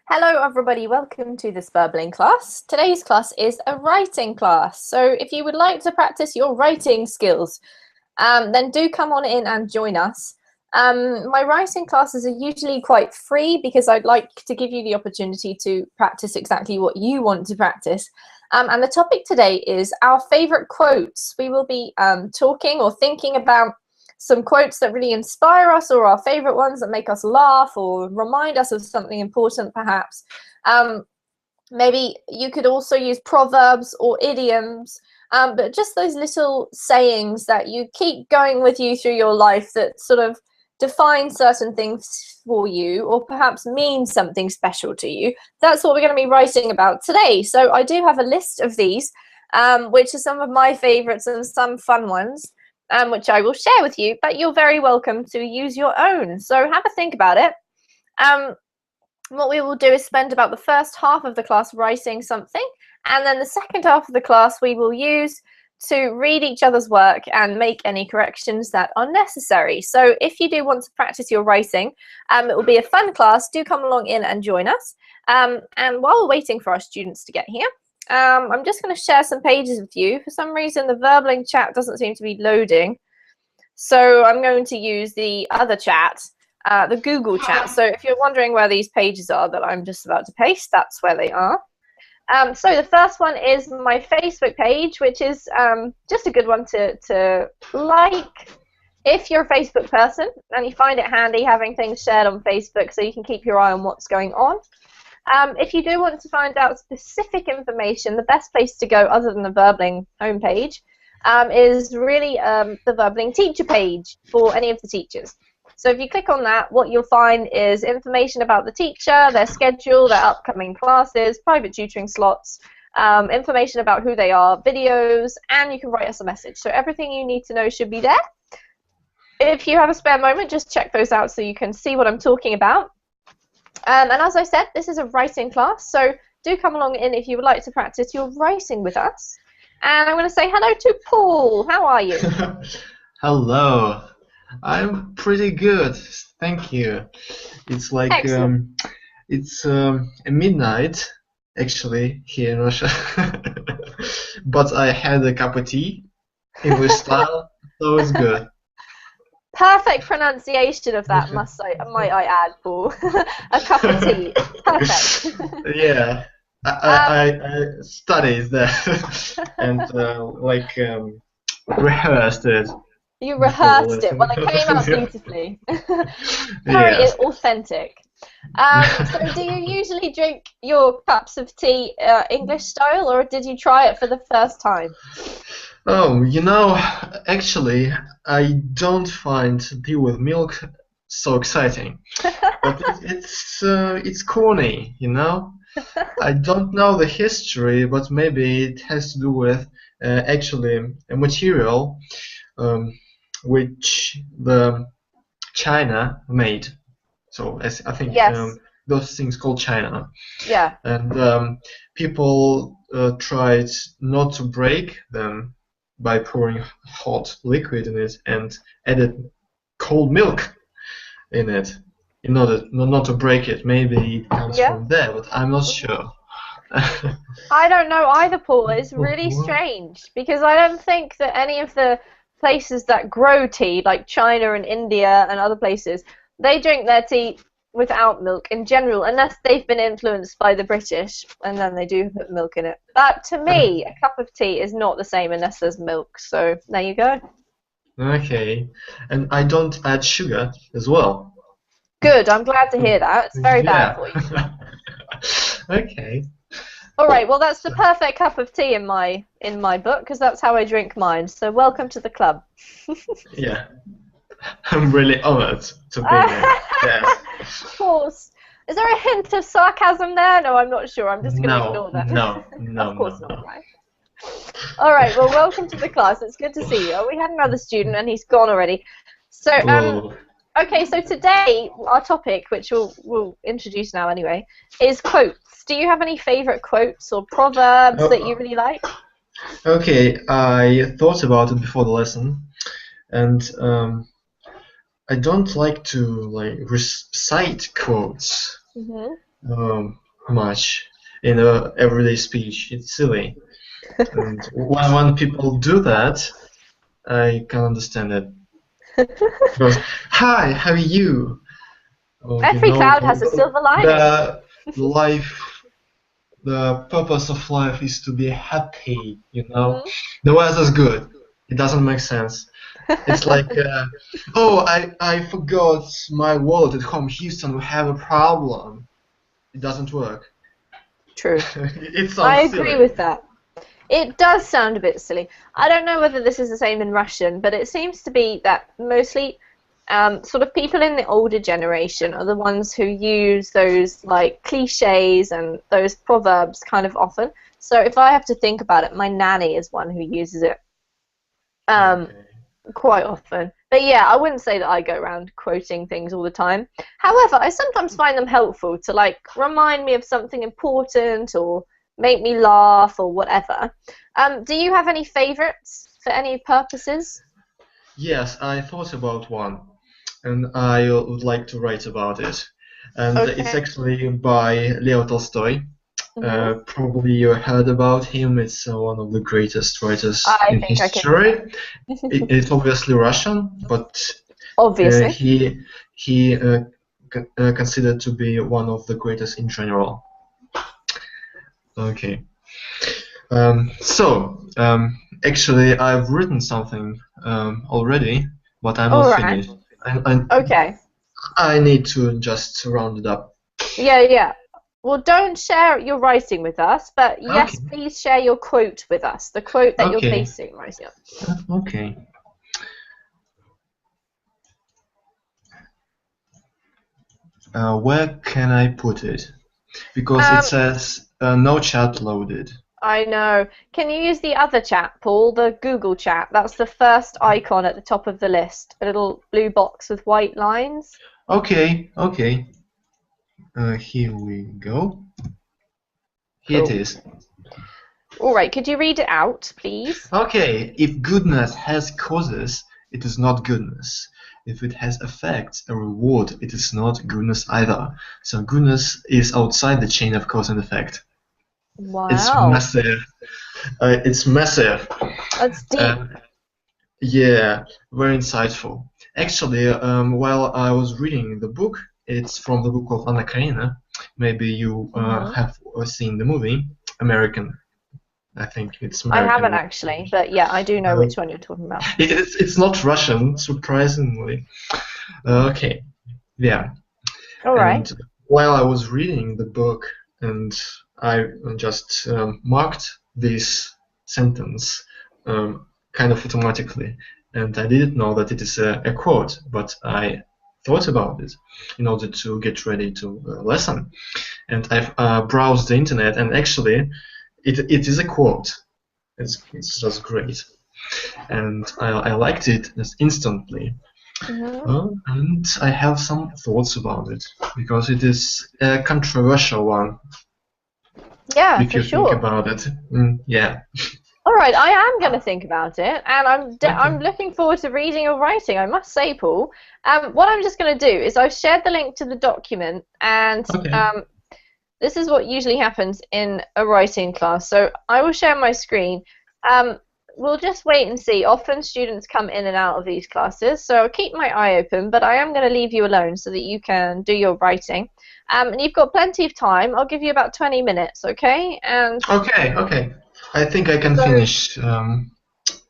Hello everybody, welcome to this Burbling class. Today's class is a writing class. So if you would like to practice your writing skills, then do come on in and join us. My writing classes are usually quite free because I'd like to give you the opportunity to practice exactly what you want to practice. And the topic today is our favourite quotes. We will be talking or thinking about some quotes that really inspire us, or our favorite ones that make us laugh or remind us of something important, perhaps. Maybe you could also use proverbs or idioms, but just those little sayings that you keep going with you through your life that sort of define certain things for you, or perhaps mean something special to you. That's what we're going to be writing about today. So I do have a list of these, which are some of my favorites and some fun ones, which I will share with you, but you're very welcome to use your own. So have a think about it. What we will do is spend about the first half of the class writing something, and then the second half of the class we will use to read each other's work and make any corrections that are necessary. So if you do want to practice your writing, it will be a fun class. Do come along in and join us. And while we're waiting for our students to get here, I'm just going to share some pages with you. For some reason, the Verbling chat doesn't seem to be loading. So I'm going to use the other chat, the Google chat. So if you're wondering where these pages are that I'm just about to paste, that's where they are. So the first one is my Facebook page, which is just a good one to like if you're a Facebook person and you find it handy having things shared on Facebook so you can keep your eye on what's going on. If you do want to find out specific information, the best place to go other than the Verbling homepage is really the Verbling teacher page for any of the teachers. So if you click on that, what you'll find is information about the teacher, their schedule, their upcoming classes, private tutoring slots, information about who they are, videos, and you can write us a message. So everything you need to know should be there. If you have a spare moment, just check those out so you can see what I'm talking about. And as I said, this is a writing class, so do come along in if you would like to practice your writing with us. And I'm going to say hello to Paul. How are you? Hello. I'm pretty good, thank you. It's like it's midnight actually here in Russia, but I had a cup of tea, English style, so it's good. Perfect pronunciation of that, might I add, Paul. A cup of tea. Perfect. Yeah, I studied that and rehearsed it. You rehearsed it. Well, it came out beautifully. Very authentic. So do you usually drink your cups of tea English style, or did you try it for the first time? Oh, actually, I don't find tea with milk so exciting. But it's corny, I don't know the history, but maybe it has to do with actually a material which the China made. So I think those things called China. Yeah. And people tried not to break them by pouring hot liquid in it and added cold milk in it in order not to break it. Maybe it comes from there, but I'm not sure. I don't know either, Paul. It's really strange because I don't think that any of the places that grow tea, like China and India and other places, they drink their tea without milk in general, unless they've been influenced by the British, and then they do put milk in it. But to me, a cup of tea is not the same unless there's milk, so there you go. Okay, and I don't add sugar as well. Good, I'm glad to hear that. It's very bad for you. Okay. All right, well that's the perfect cup of tea in my book, because that's how I drink mine. So welcome to the club. Yeah, I'm really honored to be here. Yes. Of course. Is there a hint of sarcasm there? No, I'm not sure. I'm just going to ignore that. No, of course not, right? All right, well, welcome to the class. It's good to see you. Oh, we had another student, and he's gone already. So, okay, so today our topic, which we'll introduce now anyway, is quotes. Do you have any favorite quotes or proverbs that you really like? Okay, I thought about it before the lesson, and I don't like to recite quotes, um, much in a everyday speech. It's silly. And when people do that, I can understand it. Because, hi, how are you? Oh, Every cloud has a silver lining. the life, the purpose of life is to be happy, Mhm. The weather's good. It doesn't make sense. It's like, oh, I forgot my wallet at home, Houston, we have a problem. It doesn't work. True. It I sounds agree silly. with that. It does sound a bit silly. I don't know whether this is the same in Russian, but it seems to be that mostly sort of people in the older generation are the ones who use those like cliches and those proverbs kind of often. So if I have to think about it, my nanny is one who uses it um, Okay. quite often. But yeah, I wouldn't say that I go around quoting things all the time. However, I sometimes find them helpful to like remind me of something important or make me laugh or whatever. Do you have any favorites for any purposes? Yes, I thought about one, and I would like to write about it. And it's Okay. actually by Leo Tolstoy. Hmm. Probably you heard about him. It's one of the greatest writers I in think I can guess. history. It's obviously Russian, but uh, Obviously. he he considered to be one of the greatest in general. Okay. Actually, I've written something already, but I'm All not right. finished. Okay. I need to just round it up. Yeah, yeah. Well, don't share your writing with us, but Okay. yes, please share your quote with us, the quote that you're Okay. basing writing on. Okay. Where can I put it? Because it Um, says no chat loaded. I know. Can you use the other chat, Paul, the Google chat? That's the first icon at the top of the list, a little blue box with white lines. Okay. Okay. Here we go. Here it Cool. is. All right, could you read it out, please? Okay. If goodness has causes, it is not goodness. If it has effects, a reward, it is not goodness either. So goodness is outside the chain of cause and effect. It's Wow, massive. It's massive. that's deep. Uh, yeah, very insightful. Actually, while I was reading the book, it's from the book of Anna Karenina. Maybe you Hmm. have seen the movie, American. I think it's I American haven't movie. actually, but yeah, I do know Uh, which one you're talking about. it's not Russian, surprisingly. Okay, yeah. All right. And while I was reading the book, and I just marked this sentence kind of automatically, and I didn't know that it is a quote, but I thought about it in order to get ready to lesson, and I've browsed the internet, and actually, it is a quote. It's just great, and I liked it just instantly. Hmm. And I have some thoughts about it because it is a controversial one Yeah, if for you think sure. about it. Yeah. All right, I am going to think about it, and Okay. I'm looking forward to reading your writing. I must say, Paul. What I'm just going to do is I've shared the link to the document, and Okay. this is what usually happens in a writing class. So I will share my screen. Um, we'll just wait and see. Often students come in and out of these classes, so I'll keep my eye open, but I am going to leave you alone so that you can do your writing. And you've got plenty of time. I'll give you about 20 minutes, okay? And Okay. Okay. I think I can so finish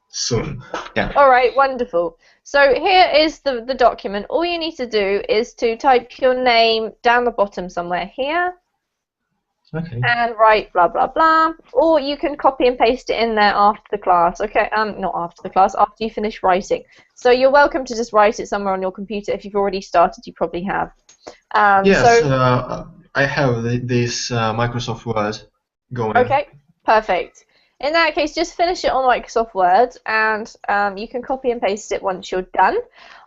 soon. Yeah. all right, wonderful. So here is the document. All you need to do is to type your name down the bottom somewhere here Okay. and write blah blah blah. Or you can copy and paste it in there after the class. Okay, not after the class, after you finish writing. So you're welcome to just write it somewhere on your computer. If you've already started, you probably have. Yes. So I have this Microsoft Word going. okay, perfect. In that case, just finish it on Microsoft Word, and you can copy and paste it once you're done.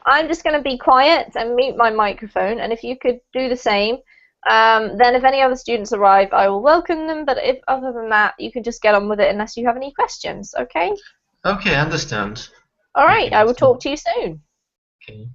I'm just going to be quiet and mute my microphone, and if you could do the same, then if any other students arrive, I will welcome them, but if other than that, you can just get on with it unless you have any questions, okay? Okay. I understand. All right, I Okay. will So. talk to you soon. Okay.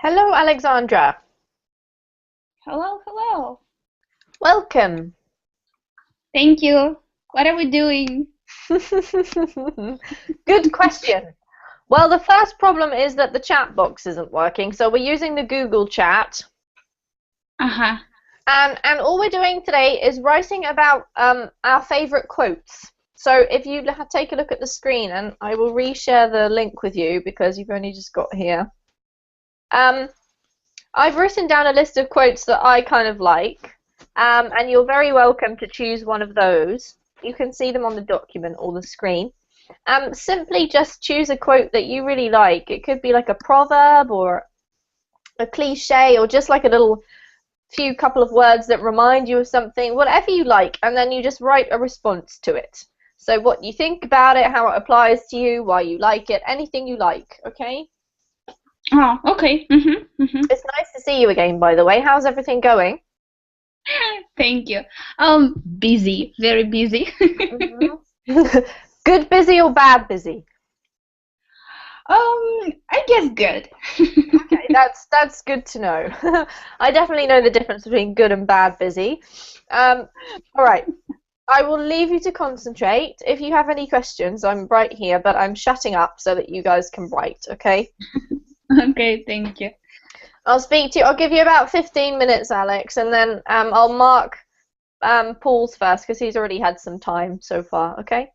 Hello, Alexandra. Hello, hello. Welcome. Thank you. What are we doing? Good question. Well, the first problem is that the chat box isn't working, so we're using the Google chat. Uh-huh. And all we're doing today is writing about our favorite quotes. So if you take a look at the screen, and I will reshare the link with you because you've only just got here. I've written down a list of quotes that I kind of like, and you're very welcome to choose one of those. You can see them on the document or the screen. Simply just choose a quote that you really like. It could be like a proverb or a cliche or just like a little few couple of words that remind you of something, whatever you like, and then you just write a response to it. So what you think about it, how it applies to you, why you like it, anything you like, okay? Oh, okay. It's nice to see you again, by the way. How's everything going? Thank you. Busy, very busy. Good busy or bad busy? I guess good. Okay, that's good to know. I definitely know the difference between good and bad busy. All right. I will leave you to concentrate. If you have any questions, I'm right here, but I'm shutting up so that you guys can write, okay? Okay, thank you. I'll speak to you. I'll give you about 15 minutes, Alex, and then I'll mark Paul's first because he's already had some time so far, okay?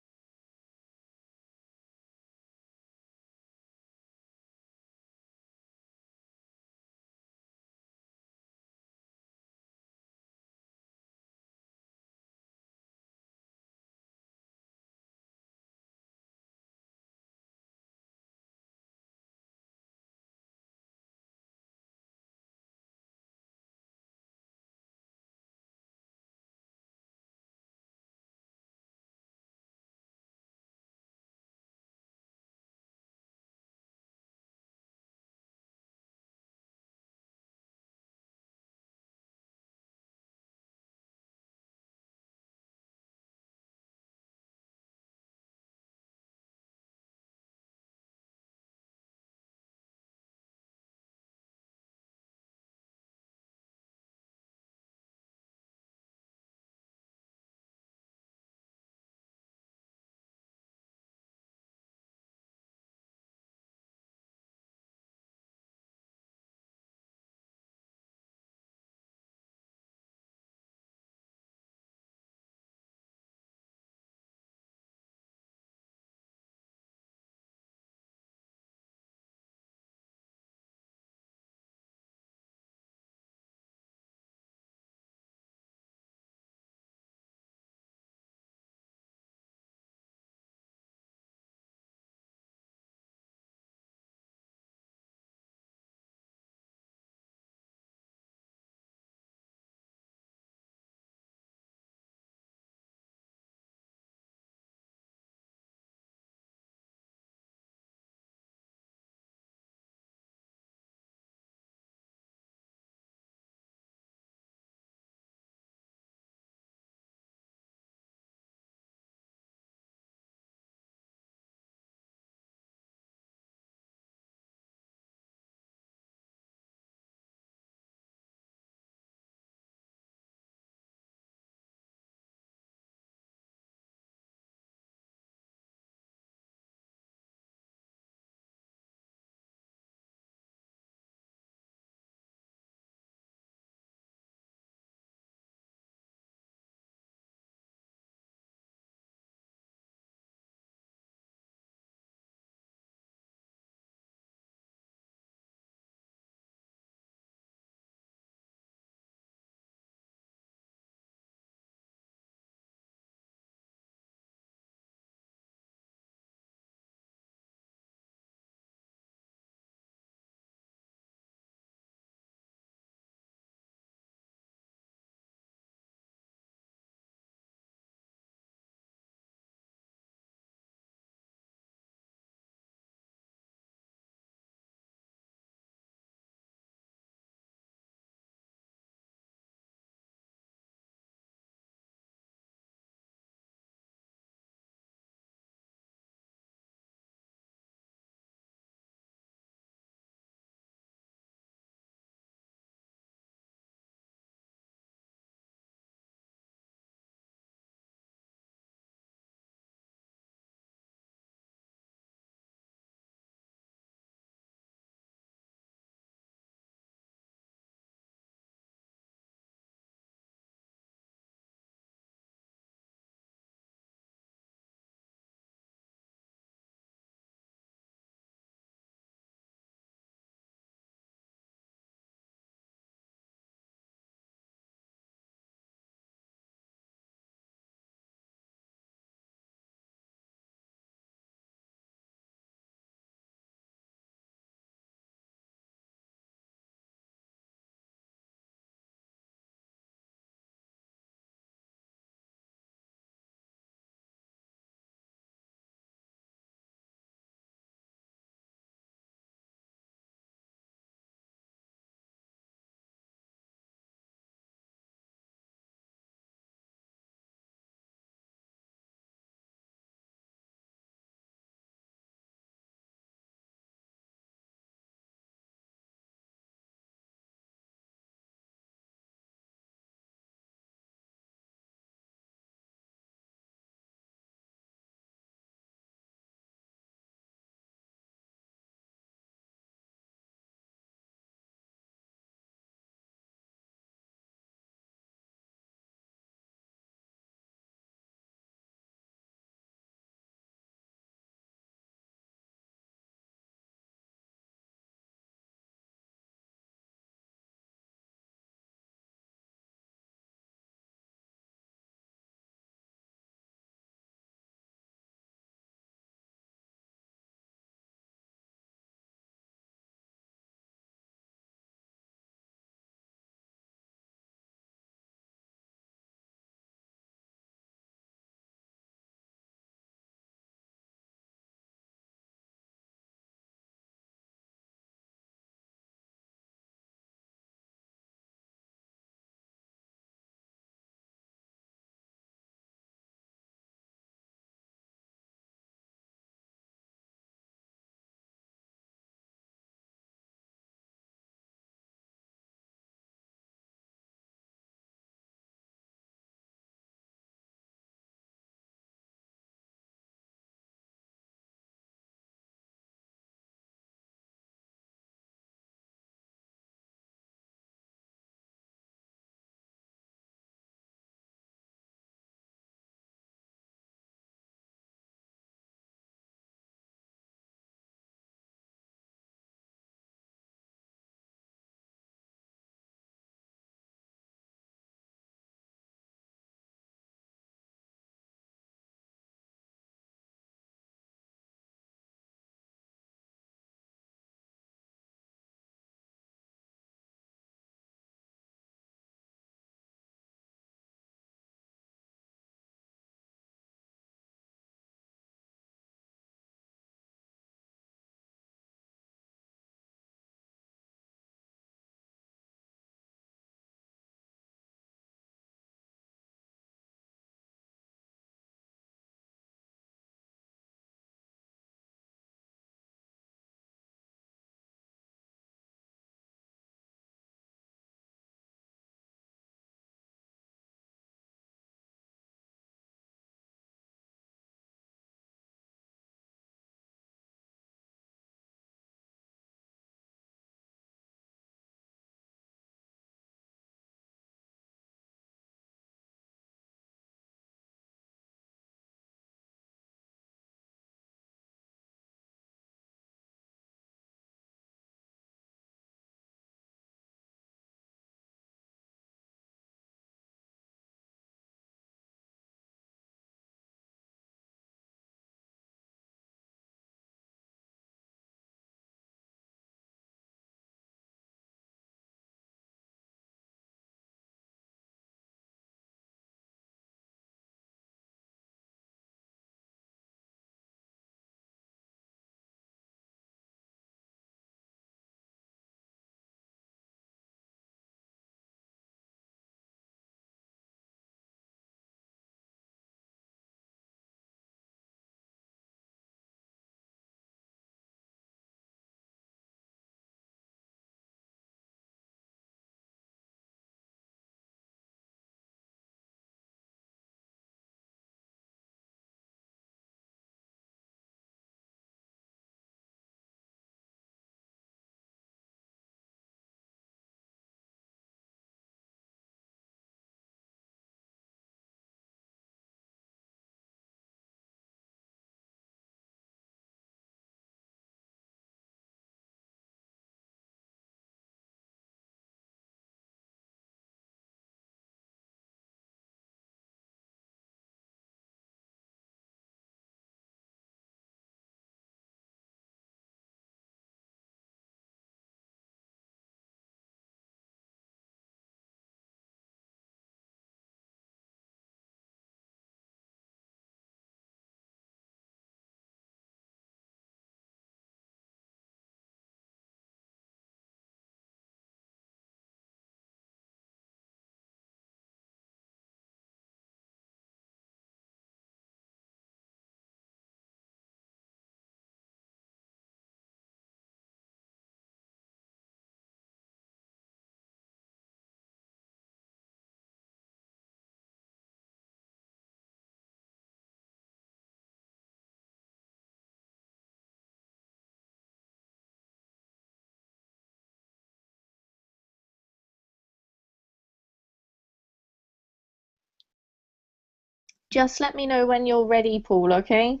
just let me know when you're ready, Paul, okay?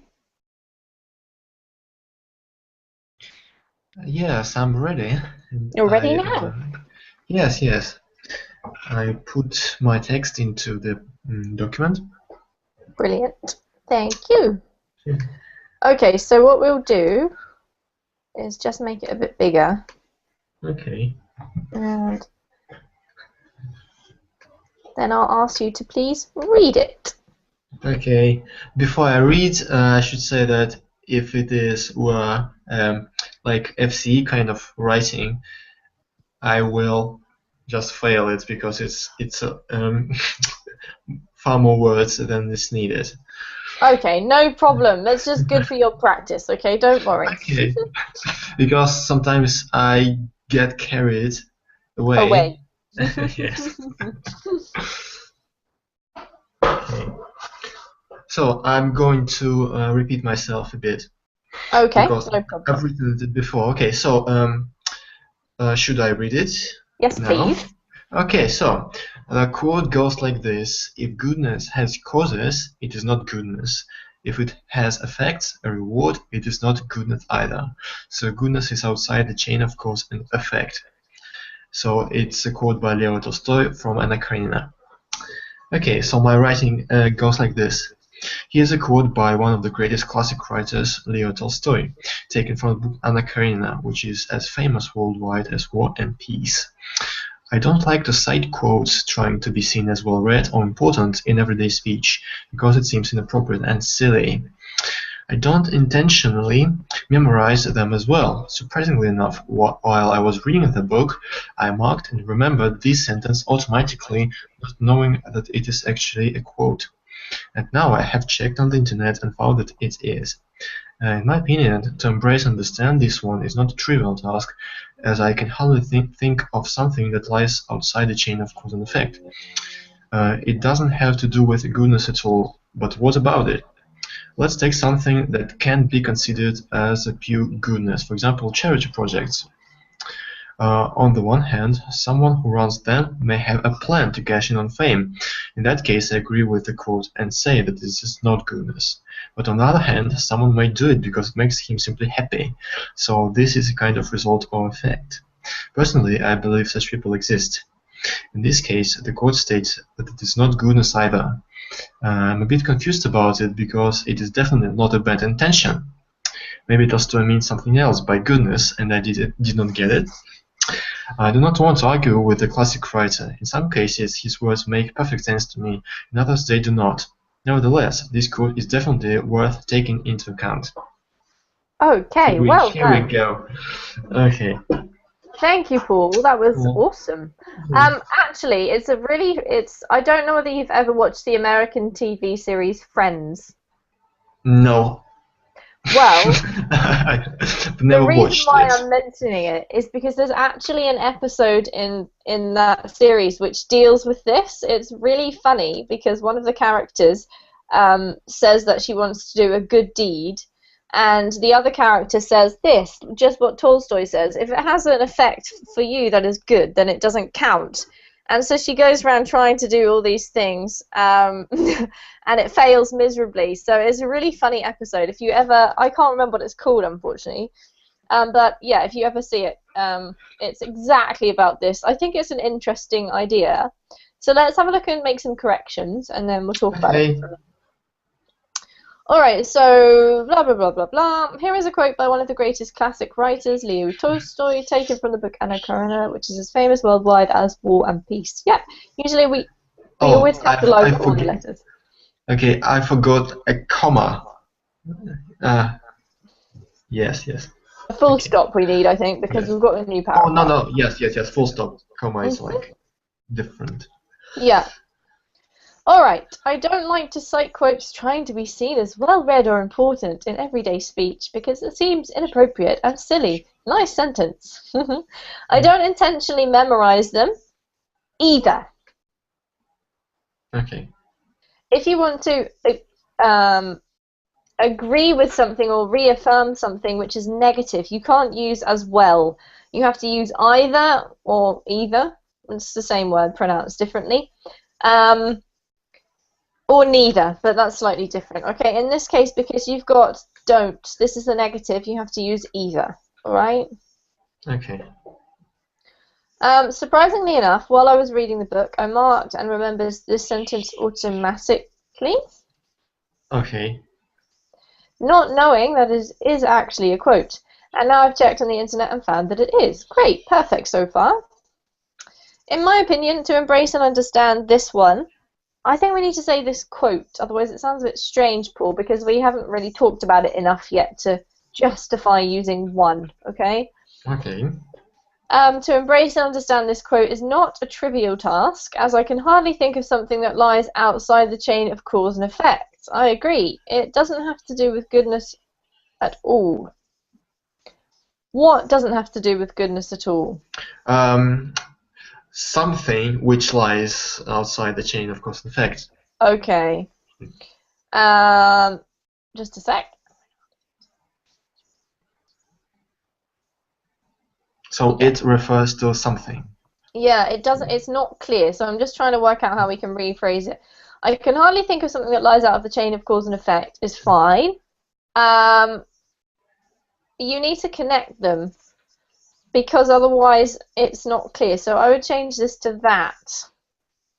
Yes, I'm ready. And You're ready now. Yes, yes. I put my text into the document. Brilliant. Thank you. Yeah. Okay, so what we'll do is just make it a bit bigger. Okay. And then I'll ask you to please read it. Okay. Before I read, I should say that if it were like FCE kind of writing, I will just fail it because it's far more words than is needed. Okay, no problem. It's just good for your practice, okay? Don't worry. Okay. Because sometimes I get carried away. Away. Yes. Okay. So I'm going to repeat myself a bit. Okay, Because no problem. I've written it before. Okay, so should I read it? Yes, now? please. Okay, so the quote goes like this: if goodness has causes, it is not goodness. If it has effects, a reward, it is not goodness either. So goodness is outside the chain of cause and effect. So it's a quote by Leo Tolstoy from Anna Karenina. Okay, so my writing goes like this. Here's a quote by one of the greatest classic writers, Leo Tolstoy, taken from the book Anna Karenina, which is as famous worldwide as War and Peace. I don't like to cite quotes trying to be seen as well-read or important in everyday speech, because it seems inappropriate and silly. I don't intentionally memorize them as well. Surprisingly enough, while I was reading the book, I marked and remembered this sentence automatically, not knowing that it is actually a quote. And now I have checked on the internet and found that it is. In my opinion, to embrace and understand this one is not a trivial task, as I can hardly think of something that lies outside the chain of cause and effect. It doesn't have to do with goodness at all, but what about it? Let's take something that can be considered as a pure goodness, for example, charity projects. On the one hand, someone who runs them may have a plan to cash in on fame. In that case, I agree with the quote and say that this is not goodness. But on the other hand, someone may do it because it makes him simply happy. So this is a kind of result or effect. Personally, I believe such people exist. In this case, the quote states that it is not goodness either. I'm a bit confused about it because it is definitely not a bad intention. Maybe Tolstoy means something else by goodness and I did not get it. I do not want to argue with the classic writer. In some cases, his words make perfect sense to me, in others they do not. Nevertheless, this quote is definitely worth taking into account. Okay, well Here we go. Okay. Thank you, Paul. That was awesome. Actually, I don't know whether you've ever watched the American TV series Friends. No. Well, the reason why I'm mentioning it is because there's actually an episode in that series which deals with this. It's really funny because one of the characters says that she wants to do a good deed, and the other character says this, just what Tolstoy says: if it has an effect for you that is good, then it doesn't count. And so she goes around trying to do all these things, and it fails miserably. So it's a really funny episode. If you ever, I can't remember what it's called, unfortunately, but yeah, if you ever see it, it's exactly about this. I think it's an interesting idea. So let's have a look and make some corrections, and then we'll talk about it. Alright, so blah blah blah blah blah. Here is a quote by one of the greatest classic writers, Leo Tolstoy, taken from the book Anna Karenina, which is as famous worldwide as War and Peace. Yep, usually we always capitalize all the letters. Okay, I forgot a comma. Yes. A full stop we need, I think, because we've got a new paragraph. Oh, no, yes, full stop. Comma is like different. Yeah. Alright, I don't like to cite quotes trying to be seen as well-read or important in everyday speech because it seems inappropriate and silly. Nice sentence. I don't intentionally memorize them either. Okay. If you want to agree with something or reaffirm something which is negative, you can't use as well. You have to use either or either. It's the same word pronounced differently. Or neither, but that's slightly different. Okay, in this case, because you've got don't, this is the negative, you have to use either. Alright? Okay. Surprisingly enough, while I was reading the book, I marked and remembered this sentence automatically, Okay. not knowing that it is actually a quote. And now I've checked on the internet and found that it is. Great, perfect so far. In my opinion, to embrace and understand this one, I think we need to say this quote, otherwise it sounds a bit strange, Paul, because we haven't really talked about it enough yet to justify using one, okay? Okay. To embrace and understand this quote is not a trivial task, as I can hardly think of something that lies outside the chain of cause and effect. I agree. It doesn't have to do with goodness at all. What doesn't have to do with goodness at all? Something which lies outside the chain of cause and effect. Okay. Just a sec. So it refers to something. Yeah, it doesn't. It's not clear, so I'm just trying to work out how we can rephrase it. I can hardly think of something that lies out of the chain of cause and effect is fine. You need to connect them because otherwise it's not clear. So I would change this to that.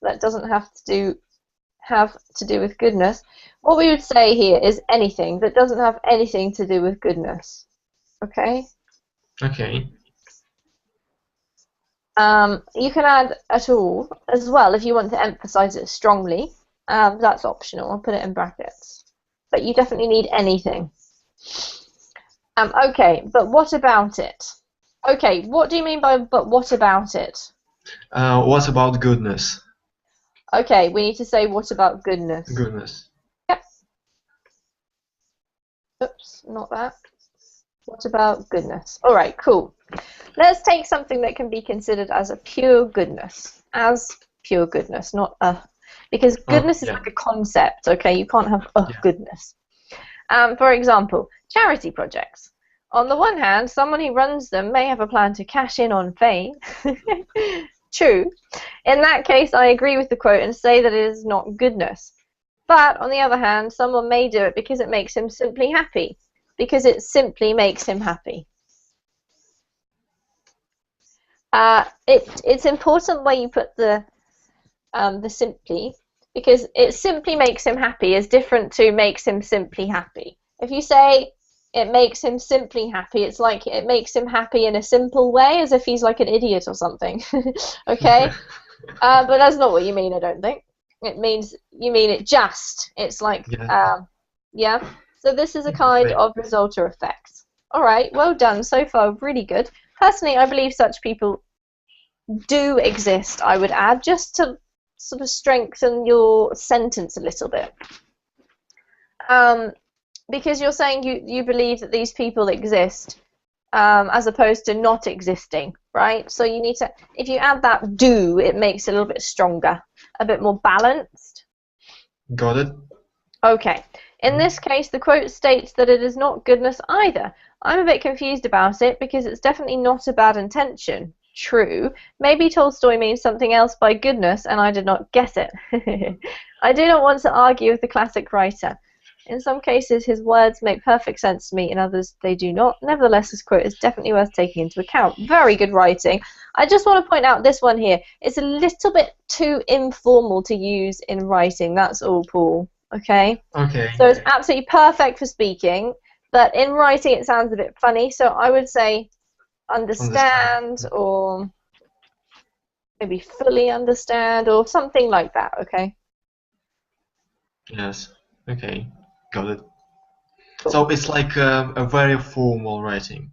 That doesn't have to do with goodness. What we would say here is anything that doesn't have anything to do with goodness. Okay? Okay. You can add at all as well if you want to emphasize it strongly. That's optional. I'll put it in brackets. But you definitely need anything. Okay, but what about it? Okay, what do you mean by but what about it? What about goodness? Okay, we need to say what about goodness. Goodness. Yep. Oops, not that. What about goodness? All right, cool. Let's take something that can be considered as a pure goodness. As pure goodness, not a... Because goodness is like a concept, okay? You can't have goodness. For example, charity projects. On the one hand, someone who runs them may have a plan to cash in on fame. True. In that case, I agree with the quote and say that it is not goodness. But, on the other hand, someone may do it because it makes him simply happy. Because it simply makes him happy. It's important where you put the simply, because it simply makes him happy is different to makes him simply happy. If you say it makes him simply happy, it's like it makes him happy in a simple way, as if he's like an idiot or something. Okay? But that's not what you mean, I don't think. It means, you mean it just. It's like, yeah. So this is a kind of result or effect. Alright, well done. So far, really good. Personally, I believe such people do exist, I would add, just to sort of strengthen your sentence a little bit. Because you're saying you believe that these people exist, as opposed to not existing, right? So you need to, if you add that do, it makes it a little bit stronger, a bit more balanced. Got it. Okay. In this case, the quote states that it is not goodness either. I'm a bit confused about it because it's definitely not a bad intention. True. Maybe Tolstoy means something else by goodness and I did not get it. I do not want to argue with the classic writer. In some cases, his words make perfect sense to me, in others they do not. Nevertheless, this quote is definitely worth taking into account. Very good writing. I just want to point out this one here. It's a little bit too informal to use in writing. That's all, Paul. Okay? Okay. So it's absolutely perfect for speaking, but in writing it sounds a bit funny, so I would say understand. Or maybe fully understand or something like that, okay? Yes. Okay. Got it. Cool. So it's like a very formal writing.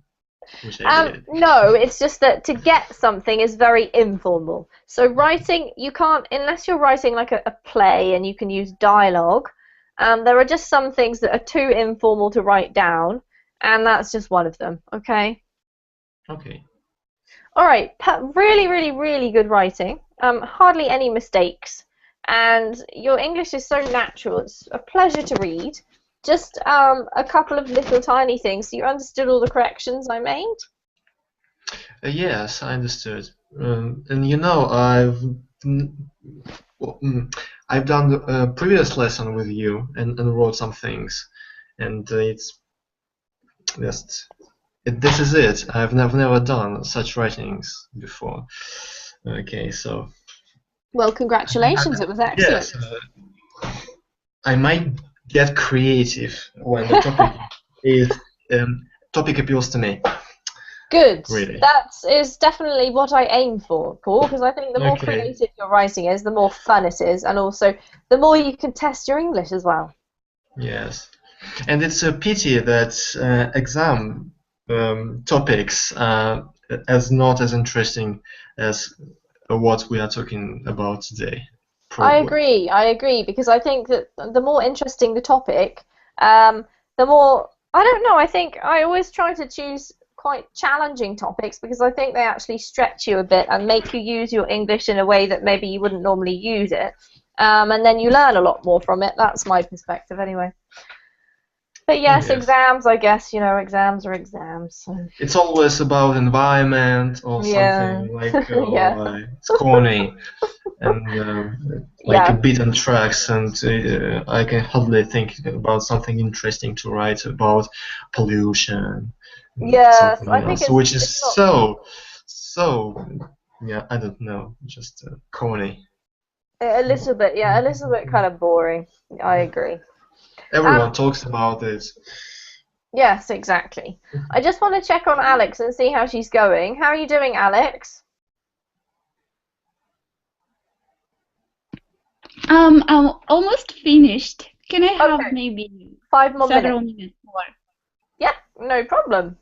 No, it's just that to get something is very informal. So writing, you can't, unless you're writing like a play and you can use dialogue, there are just some things that are too informal to write down, and that's just one of them, okay? Okay. All right, really, really, really good writing. Hardly any mistakes, and your English is so natural. It's a pleasure to read. Just a couple of little tiny things. You understood all the corrections I made? Yes, I understood. And you know, I've done a previous lesson with you and wrote some things, and it's just this is it. I've never done such writings before. Okay, so Well, congratulations. It was excellent. yes, I might get creative when the topic is topic appeals to me. Good. Really. That is definitely what I aim for, Paul, because I think the more Okay. creative your writing is, the more fun it is, and also the more you can test your English as well. Yes, and it's a pity that exam topics are not as interesting as what we are talking about today. Probably. I agree, because I think that the more interesting the topic, the more, I don't know, I think I always try to choose quite challenging topics because I think they actually stretch you a bit and make you use your English in a way that maybe you wouldn't normally use it. And then you learn a lot more from it. That's my perspective anyway. But yes, exams, I guess, exams are exams. So. It's always about environment or something like it's corny and like beaten tracks, and I can hardly think about something interesting to write about pollution. Yes, I think else, which is so I don't know, just corny. A little bit kind of boring. I agree. Everyone talks about it. Yes, exactly. I just want to check on Alex and see how she's going. How are you doing, Alex? I'm almost finished. Can I have maybe 5 more several minutes more? Yeah, no problem.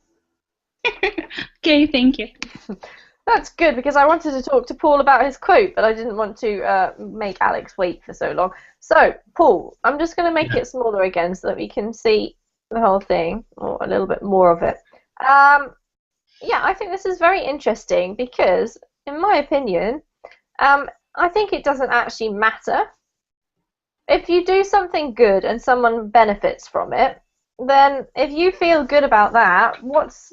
Okay, thank you. That's good, because I wanted to talk to Paul about his quote, but I didn't want to make Alex wait for so long. So, Paul, I'm just going to make it smaller again so that we can see the whole thing, or a little bit more of it. Yeah, I think this is very interesting because, in my opinion, I think it doesn't actually matter. If you do something good and someone benefits from it, then if you feel good about that,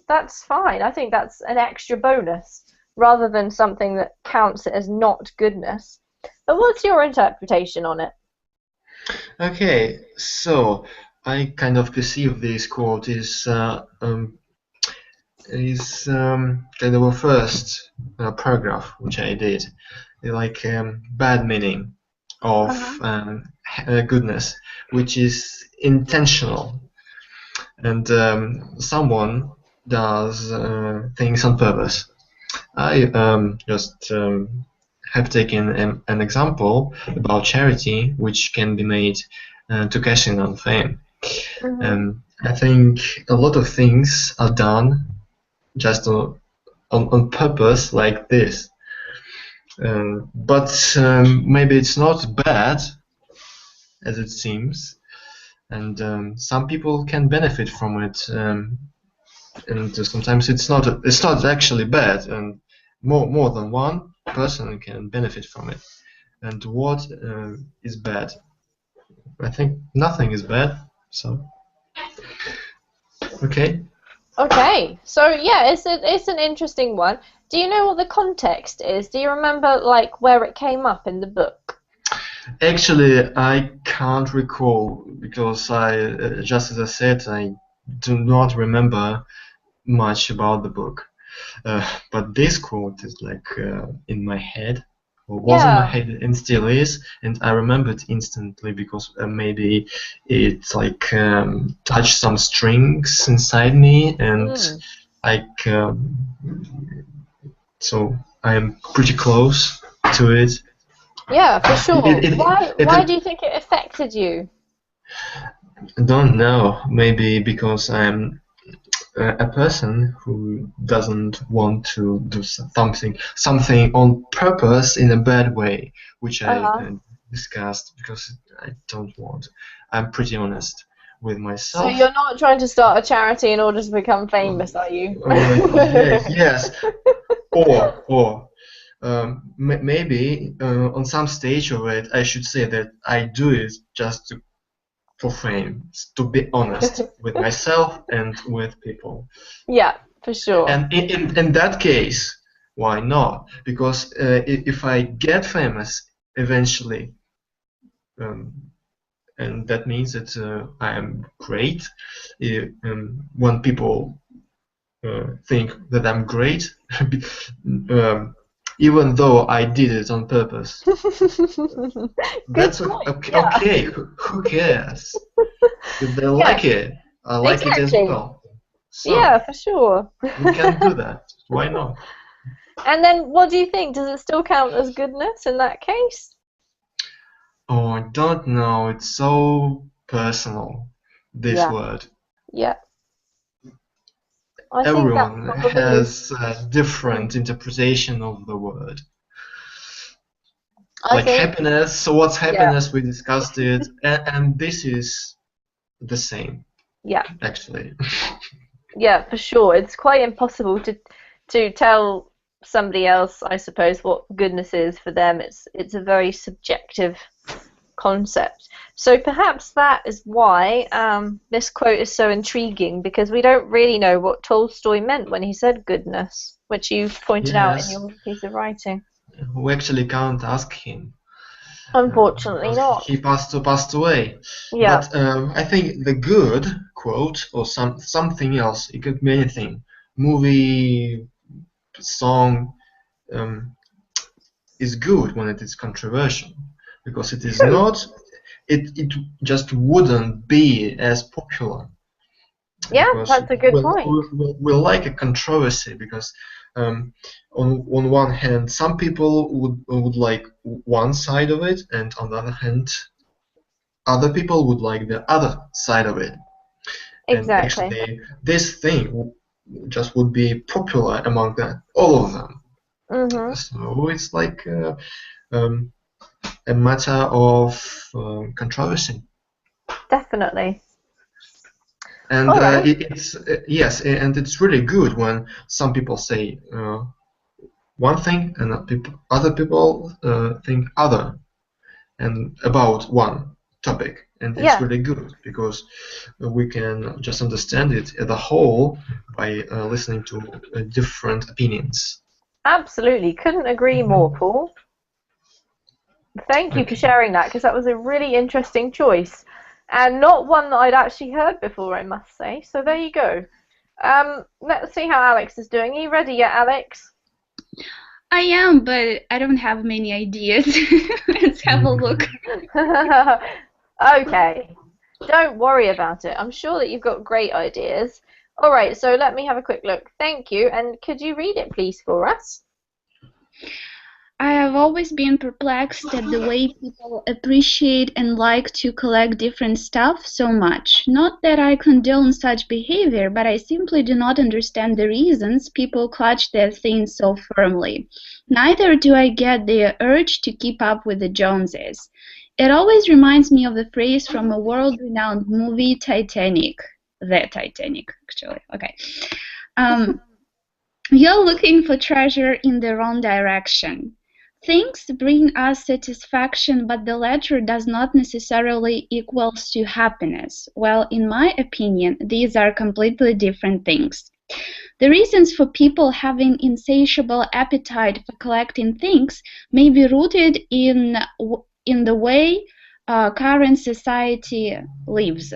that's fine. I think that's an extra bonus rather than something that counts it as not goodness. But what's your interpretation on it? Okay, so I kind of perceive this quote is kind of a first paragraph which I did, like bad meaning of goodness, which is intentional, and someone does things on purpose. I just have taken an example about charity, which can be made to cash in on fame. I think a lot of things are done just on purpose, like this. But maybe it's not bad as it seems, and some people can benefit from it, and sometimes it's not actually bad, and more than one person can benefit from it. And what is bad? I think nothing is bad. So okay. So yeah, it's an interesting one. Do you know what the context is? Do you remember like where it came up in the book? Actually, I can't recall because I just as I said, I do not remember much about the book. But this quote is like in my head, or was in my head and still is, and I remembered instantly because maybe it like touched some strings inside me, and like so I am pretty close to it. Yeah, for sure. Why do you think it affected you? I don't know. Maybe because I'm a person who doesn't want to do something on purpose in a bad way, which I discussed because I don't want. I'm pretty honest with myself. So you're not trying to start a charity in order to become famous, are you? Yes. Or maybe on some stage of it, I should say that I do it just for fame, to be honest with myself and with people. Yeah, for sure. And in that case, why not? Because if I get famous eventually, and that means that I am great. When people think that I'm great, even though I did it on purpose. Good That's point. okay. Yeah. Okay, who cares? If they Yeah, like it, I like it as exactly. well. So Yeah, for sure. we can do that. Why not? And then, what do you think? Does it still count as goodness in that case? Oh, I don't know. It's so personal, this Yeah. word. Yeah. I think that Everyone probably is. has a different interpretation of the word. I Like think, happiness, so what's yeah, happiness? We discussed it, and this is the same, yeah, actually. yeah, for sure. It's quite impossible to tell somebody else, I suppose, what goodness is for them. It's a very subjective concept. So perhaps that is why this quote is so intriguing, because we don't really know what Tolstoy meant when he said goodness, which you pointed out in Yes, your piece of writing. we actually can't ask him Unfortunately because not. he passed away. Yeah. But I think the good quote or something else. It could be anything, movie, song, um, is good when it is controversial, because it is True. not. It just wouldn't be as popular, Yeah, because that's a good point. we like a controversy, because on one hand some people would like one side of it, and on the other hand other people would like the other side of it, and Exactly. actually this thing just would be popular among all of them. Mhm. So it's like um, a matter of controversy. Definitely. And All right. it's yes, and it's really good when some people say one thing and other people think other and about one topic, and it's Yeah, really good because we can just understand it as a whole by listening to different opinions. absolutely. Couldn't agree more, Paul. Thank you for Okay. sharing that, because that was a really interesting choice and not one that I'd actually heard before, I must say. So there you go. Let's see how Alex is doing. Are you ready yet, Alex? I am, but I don't have many ideas. Let's have a look. Okay. Don't worry about it. I'm sure that you've got great ideas. All right, so let me have a quick look. Thank you. And could you read it, please, for us? I have always been perplexed at the way people appreciate and like to collect different stuff so much. Not that I condone such behavior, but I simply do not understand the reasons people clutch their things so firmly. Neither do I get the urge to keep up with the Joneses. It always reminds me of the phrase from a world-renowned movie, Titanic. The Titanic, actually. Okay. Um, you're looking for treasure in the wrong direction. Things bring us satisfaction, but the latter does not necessarily equals to happiness. Well, in my opinion, these are completely different things. The reasons for people having insatiable appetite for collecting things may be rooted in the way current society lives.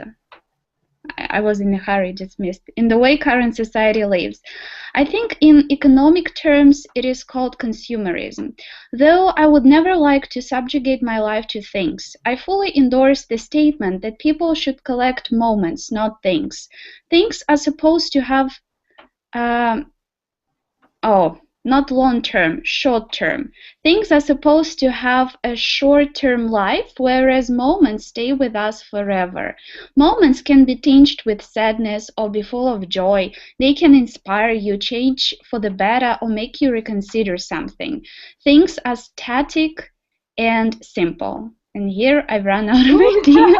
I was in a hurry, just missed. In the way current society lives. I think in economic terms it is called consumerism. Though I would never like to subjugate my life to things, I fully endorse the statement that people should collect moments, not things. Things are supposed to have um, not long term, short term. Things are supposed to have a short term life, whereas moments stay with us forever. Moments can be tinged with sadness or be full of joy. They can inspire you, change for the better, or make you reconsider something. Things are static and simple. And here I've run out of ideas.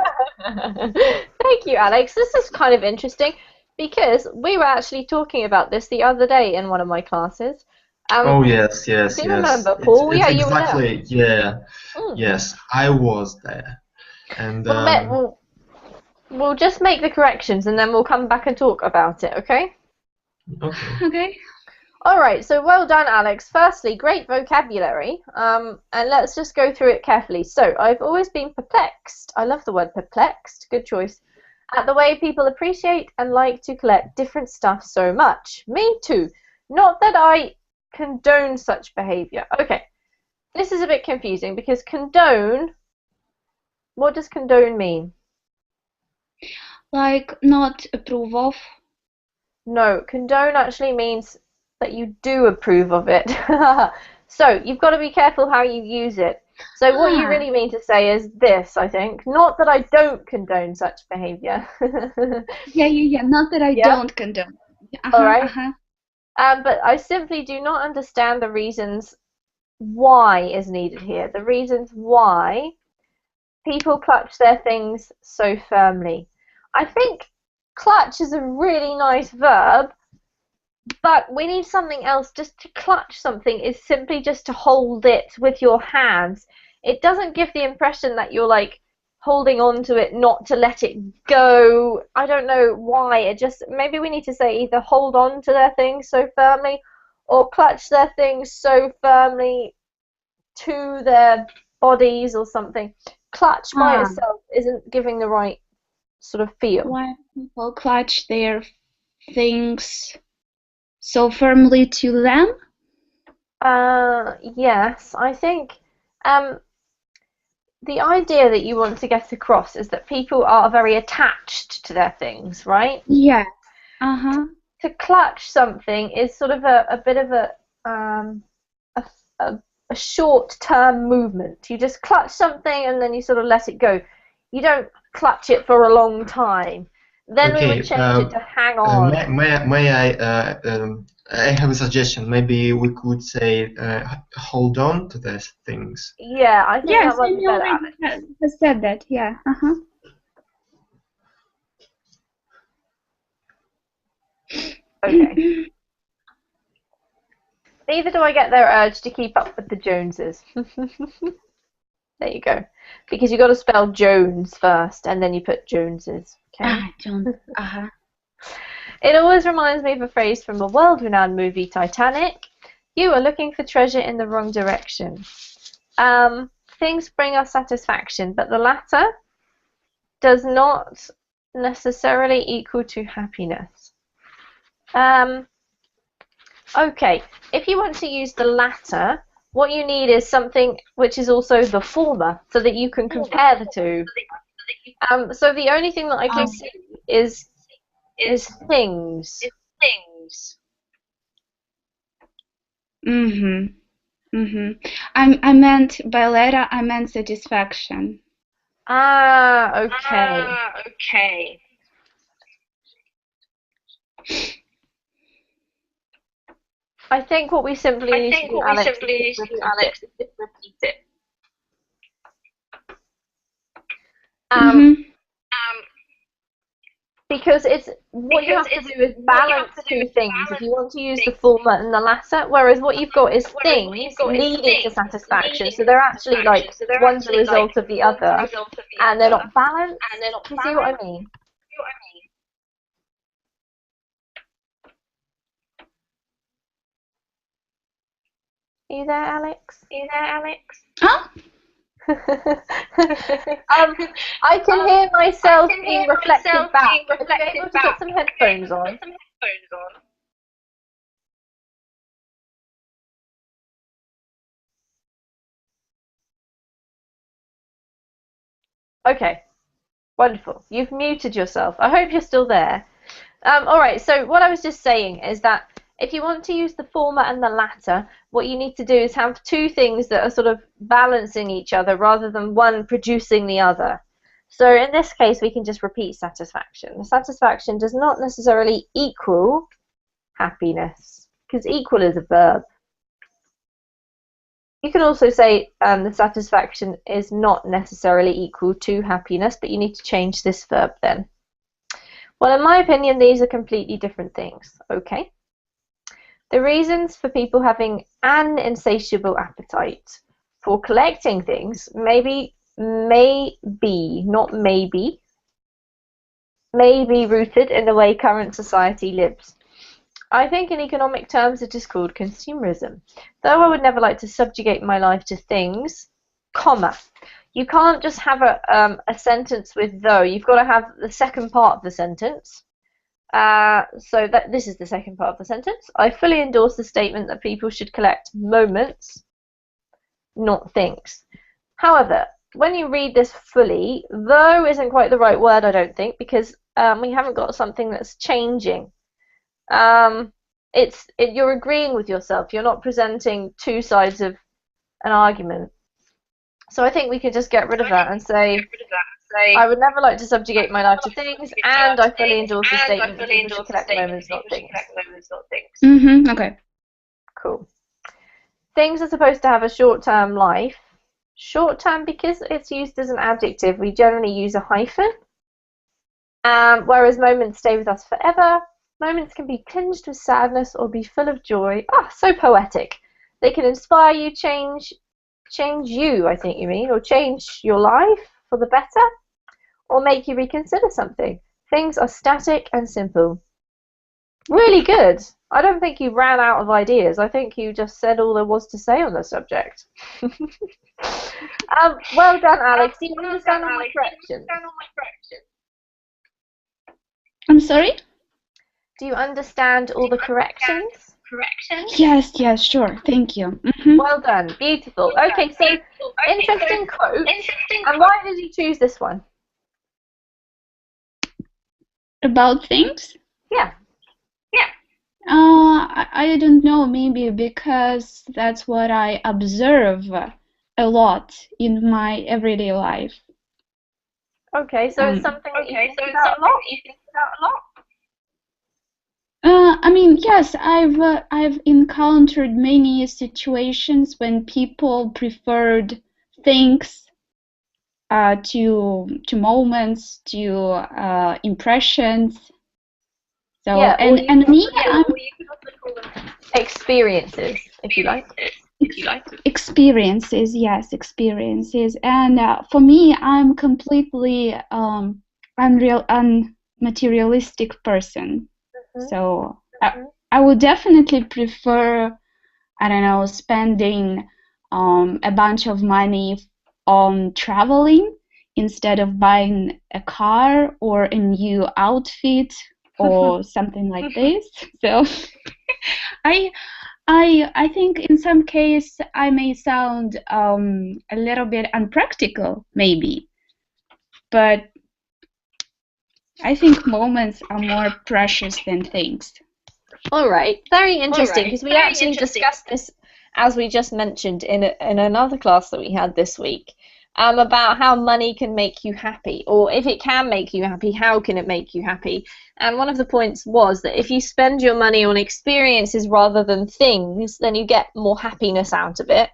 Thank you, Alex. This is kind of interesting because we were actually talking about this the other day in one of my classes. Oh Um, yes, do yes, you yes. remember, Paul? It's Yeah, you were there. exactly, yeah, Mm. yes. I was there, and We'll, let, we'll, we'll just make the corrections and then we'll come back and talk about it, okay? okay. Okay. All right, so well done, Alex. Firstly, great vocabulary. And let's just go through it carefully. So, I've always been perplexed. I love the word perplexed. Good choice. At the way people appreciate and like to collect different stuff so much. Me too. Not that I condone such behavior. Okay, this is a bit confusing because condone, what does condone mean? Like not approve of. No, condone actually means that you do approve of it. So you've got to be careful how you use it. So what you really mean to say is this, I think. Not that I don't condone such behavior. Yeah. Not that I don't condone. All right. But I simply do not understand the reasons why is needed here. The reasons why people clutch their things so firmly. I think clutch is a really nice verb, but we need something else. Just to clutch something is simply just to hold it with your hands. It doesn't give the impression that you're like holding on to it, not to let it go. I don't know why. It just, maybe we need to say either hold on to their things so firmly or clutch their things so firmly to their bodies or something. Clutch by itself isn't giving the right sort of feel. Why people clutch their things so firmly to them? Yes, I think the idea that you want to get across is that people are very attached to their things, right? Yeah. To clutch something is sort of a bit of a short-term movement. You just clutch something and then you sort of let it go. You don't clutch it for a long time. Then we would change it to hang on. May I have a suggestion. Maybe we could say hold on to these things. Yeah, I think that might be better. I said that, yeah. Okay. Neither do I get their urge to keep up with the Joneses. There you go. Because you've got to spell Jones first, and then you put Joneses. Okay. Jones. It always reminds me of a phrase from the world-renowned movie Titanic. You are looking for treasure in the wrong direction. Things bring us satisfaction, but the latter does not necessarily equal to happiness. Okay, if you want to use the latter, what you need is something which is also the former, so that you can compare the two. So the only thing that I can see is things. I meant by letter. I meant satisfaction. Okay. I think what we simply need to do, Alex, is repeat it. Because it's what you have to do is balance two things if you want to use the former and the latter, whereas what you've got is things leading to satisfaction, so they're actually like one's a result of the other, and they're not balanced. Do you see what I mean? Are you there, Alex? Huh? I can hear myself being reflected back. Are you able to put some headphones on? Okay, wonderful. You've muted yourself. I hope you're still there. Alright, so what I was just saying is that if you want to use the former and the latter, what you need to do is have two things that are sort of balancing each other rather than one producing the other. So in this case, we can just repeat satisfaction. Satisfaction does not necessarily equal happiness, because equal is a verb. You can also say the satisfaction is not necessarily equal to happiness, but you need to change this verb then. Well, in my opinion, these are completely different things. Okay. The reasons for people having an insatiable appetite for collecting things may be rooted in the way current society lives. I think in economic terms it is called consumerism. Though I would never like to subjugate my life to things, comma. You can't just have a sentence with though. You've got to have the second part of the sentence. So that this is the second part of the sentence. I fully endorse the statement that people should collect moments, not things. However, when you read this fully, though isn't quite the right word, I don't think, because we haven't got something that's changing. You're agreeing with yourself. You're not presenting two sides of an argument. So I think we could just get rid of that and say, I would never like to subjugate my life to things, and I fully endorse the statement that people should collect moments, not things. Okay. Cool. Things are supposed to have a short-term life. Short-term, because it's used as an adjective, we generally use a hyphen. Whereas moments stay with us forever. Moments can be tinged with sadness or be full of joy. Ah, so poetic. They can inspire you, change you, I think you mean, or change your life for the better, or make you reconsider something. Things are static and simple. Really good. I don't think you ran out of ideas. I think you just said all there was to say on the subject. Well done, Alex. Do you understand all my corrections? I'm sorry? Do you understand all the corrections? Yes, sure. Thank you. Well done. Beautiful. Okay, so interesting quote. And why did you choose this one? About things? Yeah. I don't know, maybe because that's what I observe a lot in my everyday life. Okay, so it's something that you think about a lot? I mean, yes, I've encountered many situations when people preferred things to moments, to impressions. So yeah, and me, I'm you could also call them experiences, if you like. Experiences, yes, experiences. And for me, I'm completely unmaterialistic person. So I would definitely prefer, I don't know, spending a bunch of money on traveling instead of buying a car or a new outfit or something like this. So I think in some case I may sound a little bit unpractical, maybe, but I think moments are more precious than things. All right, very interesting, because we actually discussed this, as we just mentioned, in another class that we had this week, about how money can make you happy, or if it can make you happy, how can it make you happy? And one of the points was that if you spend your money on experiences rather than things, then you get more happiness out of it.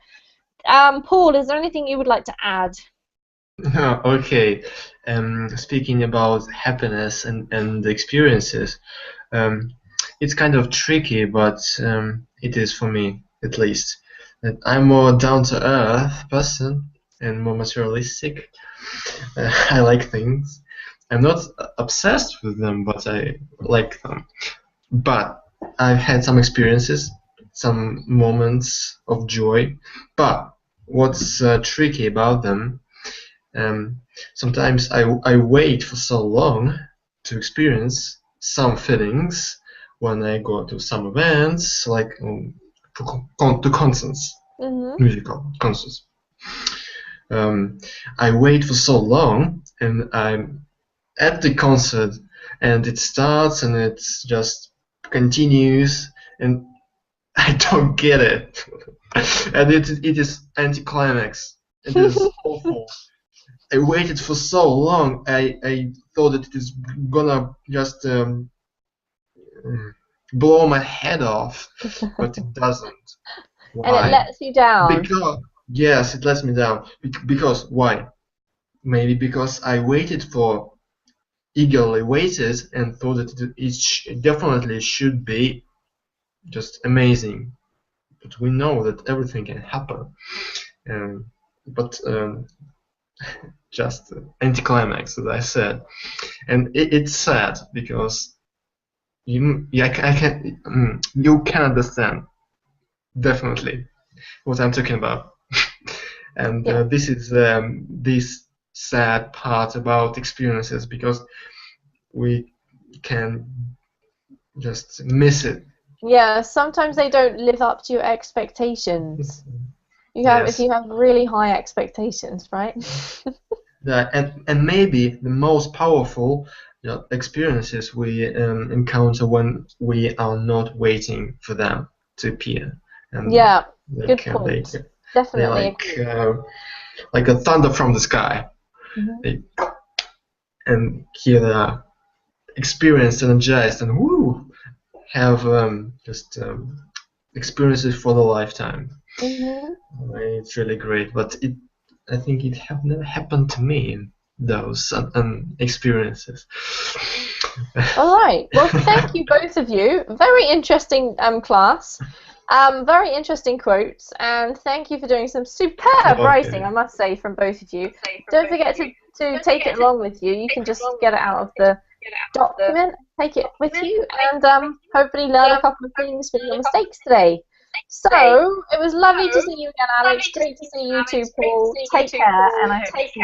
Paul, is there anything you would like to add? Okay. Speaking about happiness and experiences, it's kind of tricky, but it is for me, at least. I'm more down-to-earth person and more materialistic. I like things. I'm not obsessed with them, but I like them. But I've had some experiences, some moments of joy. But what's tricky about them, sometimes I wait for so long to experience some feelings when I go to some events, like to concerts, musical concerts. I wait for so long, and I'm at the concert, and it starts, and it just continues, and I don't get it, and it is anticlimax. It is awful. I waited for so long. I thought that it is gonna just blow my head off, but it doesn't. Why? And it lets you down. Because yes, it lets me down. Because why? Maybe because I eagerly waited and thought that it definitely should be just amazing. But we know that everything can happen. But just anticlimax, as I said. And it's sad because you can understand definitely what I'm talking about. And this is this sad part about experiences, because we can just miss it. Yeah, sometimes they don't live up to your expectations. If you have really high expectations, right? And maybe the most powerful experiences we encounter when we are not waiting for them to appear. And yeah, good point. Definitely. Like a thunder from the sky. And here they are, experienced, energized, and have experiences for the lifetime. It's really great, but I think it have never happened to me, those experiences. All right. Well, thank you both of you. Very interesting class. Very interesting quotes, and thank you for doing some superb writing, I must say, from both of you. Don't forget to take it along with you. You can just get it out of the document, take it with you, and hopefully learn a couple of things from your mistakes today. So, it was lovely to see you again, Alex. Great to see you too, Paul. Take care, and I hope to see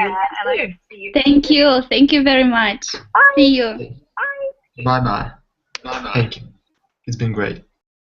you soon. Thank you. Thank you very much. Bye. See you. Bye-bye. Thank you. It's been great.